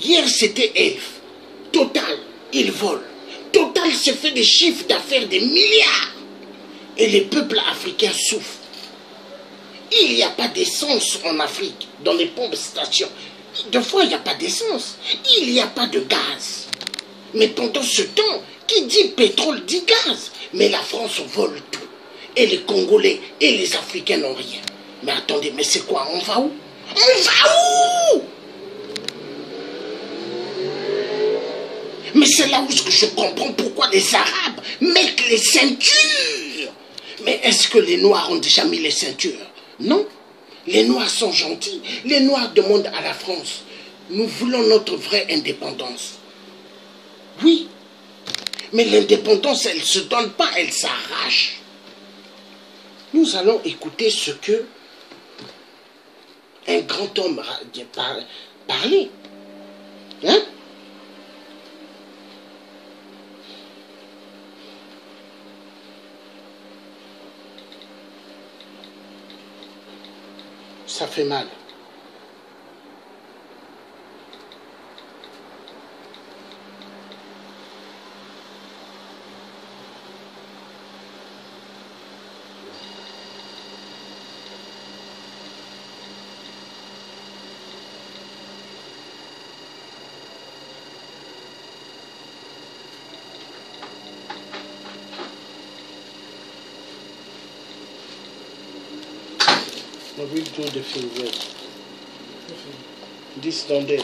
Hier, c'était Elf. Total, il vole. Total se fait des chiffres d'affaires des milliards. Et les peuples africains souffrent. Il n'y a pas d'essence en Afrique, dans les pompes stations. Deux fois, il n'y a pas d'essence. Il n'y a pas de gaz. Mais pendant ce temps, qui dit pétrole dit gaz. Mais la France vole tout. Et les Congolais et les Africains n'ont rien. Mais attendez, mais c'est quoi? On va où? On va où? Mais c'est là où je comprends pourquoi les Arabes mettent les ceintures. Mais est-ce que les Noirs ont déjà mis les ceintures? Non. Les Noirs sont gentils. Les Noirs demandent à la France, nous voulons notre vraie indépendance. Oui. Mais l'indépendance, elle ne se donne pas, elle s'arrache. Nous allons écouter ce que un grand homme a parlé. Hein? Ça fait mal. I will do the thing, yes. This down there.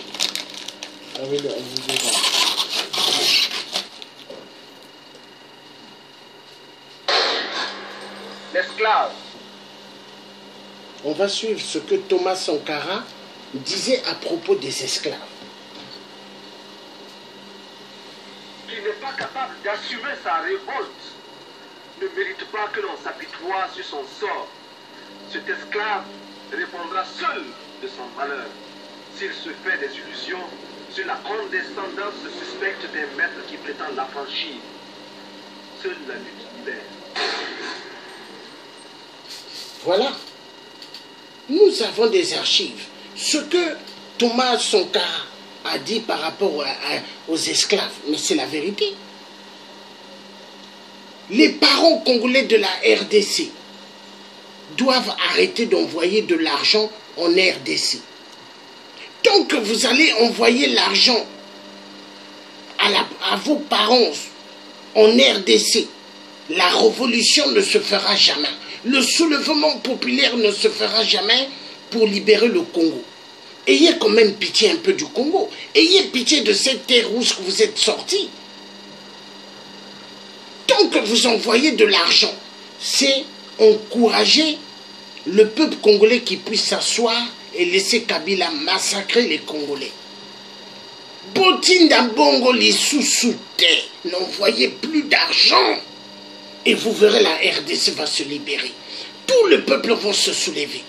I will do that. L'esclave. On va suivre ce que Thomas Sankara disait à propos des esclaves. Qui n'est pas capable d'assumer sa révolte ne mérite pas que l'on s'apitoie sur son sort. Cet esclave répondra seul de son malheur s'il se fait des illusions sur la condescendance suspecte des maîtres qui prétendent l'affranchir. Seule la lutte libère. Voilà. Nous avons des archives. Ce que Thomas Sankara a dit par rapport aux esclaves, mais c'est la vérité. Les parents congolais de la RDC doivent arrêter d'envoyer de l'argent en RDC. Tant que vous allez envoyer l'argent à vos parents en RDC, la révolution ne se fera jamais. Le soulèvement populaire ne se fera jamais pour libérer le Congo. Ayez quand même pitié un peu du Congo. Ayez pitié de cette terre rouge que vous êtes sortis. Tant que vous envoyez de l'argent, c'est encourager le peuple congolais qui puisse s'asseoir et laisser Kabila massacrer les Congolais. Botinda Bongo Lisusu te, n'envoyez plus d'argent et vous verrez la RDC va se libérer. Tout le peuple va se soulever.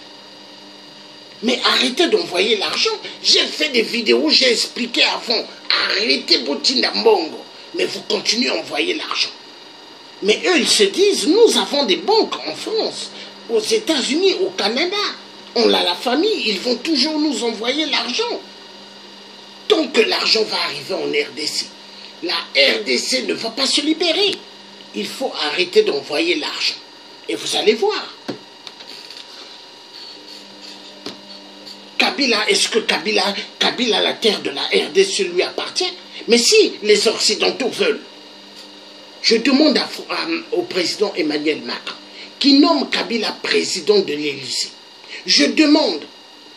Mais arrêtez d'envoyer l'argent. J'ai fait des vidéos, j'ai expliqué avant. Arrêtez Botinda Bongo. Mais vous continuez à envoyer l'argent. Mais eux, ils se disent, nous avons des banques en France, aux États-Unis, au Canada. On a la famille, ils vont toujours nous envoyer l'argent. Tant que l'argent va arriver en RDC, la RDC ne va pas se libérer. Il faut arrêter d'envoyer l'argent. Et vous allez voir. Kabila, est-ce que Kabila, la terre de la RDC lui appartient? Mais si les Occidentaux veulent, je demande au président Emmanuel Macron, qui nomme Kabila président de l'Élysée. Je demande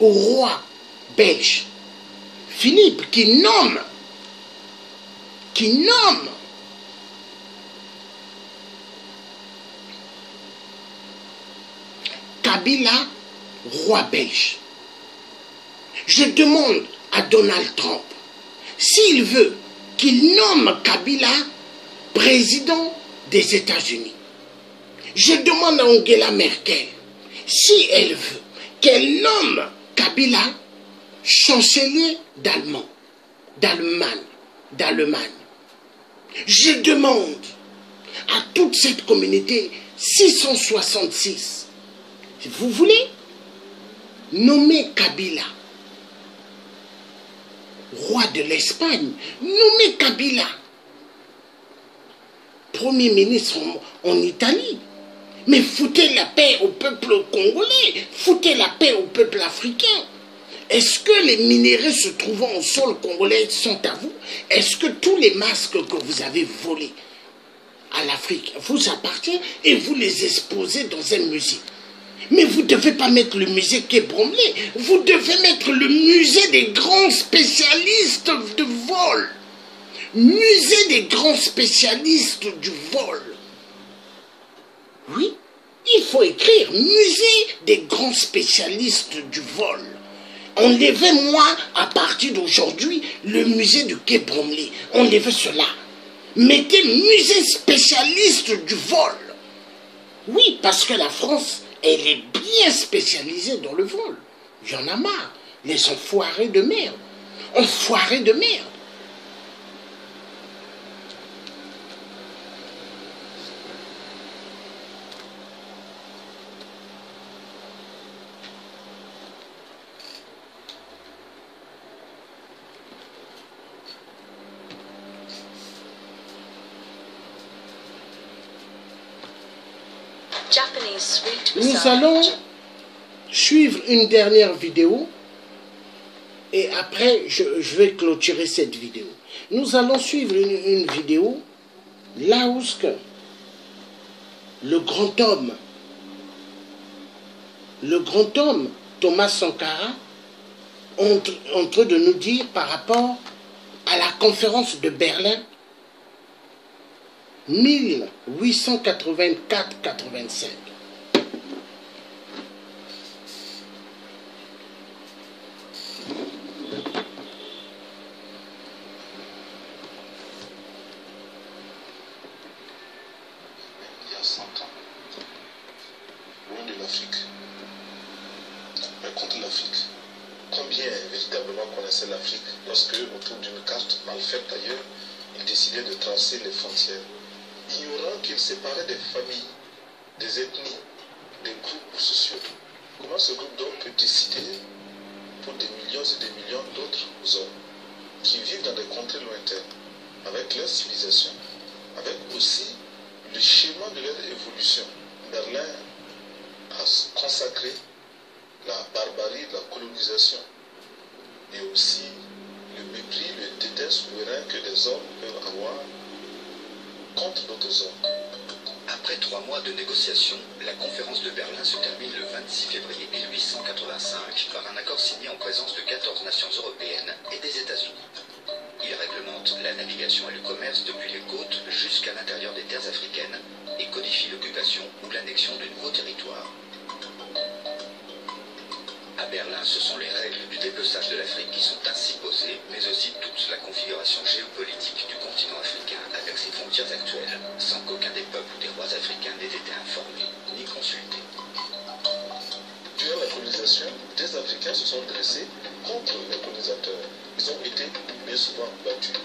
au roi belge, Philippe, qui nomme Kabila roi belge. Je demande à Donald Trump, s'il veut qu'il nomme Kabila président des États-Unis. Je demande à Angela Merkel, si elle veut, qu'elle nomme Kabila chancelier d'Allemagne. Je demande à toute cette communauté 666, si vous voulez, nommer Kabila roi de l'Espagne, nommer Kabila Premier ministre en Italie. Mais foutez la paix au peuple congolais, foutez la paix au peuple africain. Est-ce que les minéraux se trouvant au sol congolais sont à vous? Est-ce que tous les masques que vous avez volés à l'Afrique vous appartiennent et vous les exposez dans un musée? Mais vous ne devez pas mettre le musée Quai Branly, vous devez mettre le musée des grands spécialistes de vol. Musée des grands spécialistes du vol. Oui, il faut écrire musée des grands spécialistes du vol. Enlevez-moi à partir d'aujourd'hui le musée du Quai Branly. Enlevez cela. Mettez musée spécialiste du vol. Oui, parce que la France, elle est bien spécialisée dans le vol. J'en ai marre. Les enfoirés de merde. Enfoirés de merde. Nous allons suivre une dernière vidéo et après je vais clôturer cette vidéo. Nous allons suivre une vidéo là où le grand homme Thomas Sankara en train de nous dire par rapport à la conférence de Berlin 1884-85. Il y a 100 ans, loin de l'Afrique, mais contre l'Afrique. Combien véritablement connaissaient l'Afrique lorsque, autour d'une carte mal faite d'ailleurs, ils décidaient de tracer les frontières, ignorant qu'ils séparaient des familles, des ethnies, des groupes sociaux. Comment ce groupe donc peut décider pour des millions et des millions d'autres hommes qui vivent dans des contrées lointaines, avec leur civilisation, avec aussi le schéma de leur évolution? Berlin a consacré la barbarie, la colonisation et aussi le mépris, le dédain souverain que des hommes peuvent avoir contre d'autres hommes. Après 3 mois de négociations, la conférence de Berlin se termine le 26 février 1885 par un accord signé en présence de 14 nations européennes et des États-Unis. Il réglemente la navigation et le commerce depuis les côtes jusqu'à l'intérieur des terres africaines et codifie l'occupation ou l'annexion de nouveaux territoires. À Berlin, ce sont les règles du dépeçage de l'Afrique qui sont ainsi posées, mais aussi toute la configuration géopolitique du continent africain avec ses frontières actuelles, sans qu'aucun des peuples ou des rois africains n'ait été informé ni consulté. Durant la colonisation, des Africains se sont dressés contre les colonisateurs. Ils ont été bien souvent battus.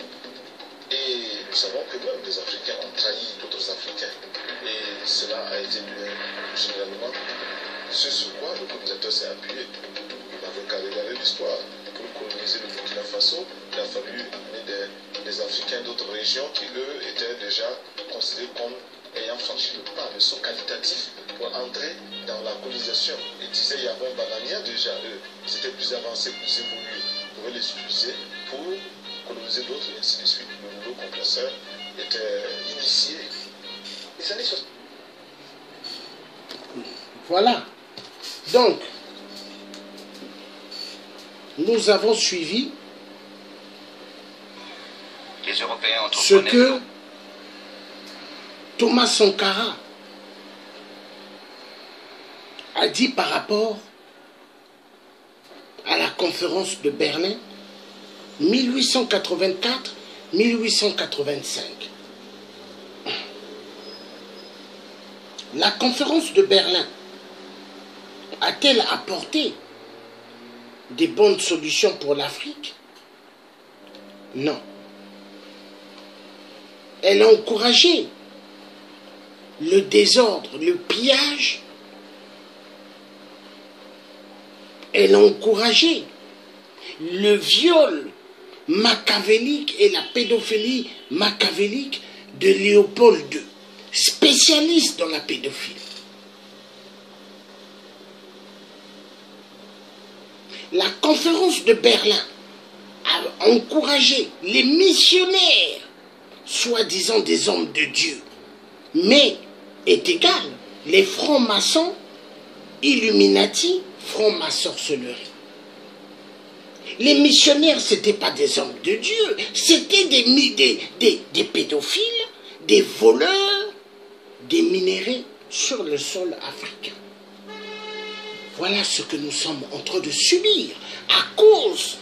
Et nous savons que même les Africains ont trahi d'autres Africains. Et cela a été dû généralement ce sur quoi le colonisateur s'est appuyé. Il n'avait qu'à regarder l'histoire. Pour coloniser le Burkina Faso, il a fallu amener des Africains d'autres régions qui, eux, étaient déjà considérés comme ayant franchi le pas, le saut qualitatif pour entrer dans la colonisation. Ils disaient, il y avait un bananier déjà, eux, ils étaient plus avancés, plus évolués. On pouvait les utiliser pour coloniser d'autres, et ainsi de suite. Le nouveau compresseur était initié. Les années 60. Voilà. Donc, nous avons suivi Les Européens ce que Thomas Sankara a dit par rapport à la conférence de Berlin 1884-1885. La conférence de Berlin a-t-elle apporté des bonnes solutions pour l'Afrique? Non. Elle a encouragé le désordre, le pillage. Elle a encouragé le viol machiavélique et la pédophilie machiavélique de Léopold II, spécialiste dans la pédophilie. La conférence de Berlin a encouragé les missionnaires, soi-disant des hommes de Dieu, mais est égal, les francs-maçons, Illuminati, francs-maçons-sorcellerie. Les missionnaires, ce n'étaient pas des hommes de Dieu, c'était des pédophiles, des voleurs, des minéraux sur le sol africain. Voilà ce que nous sommes en train de subir à cause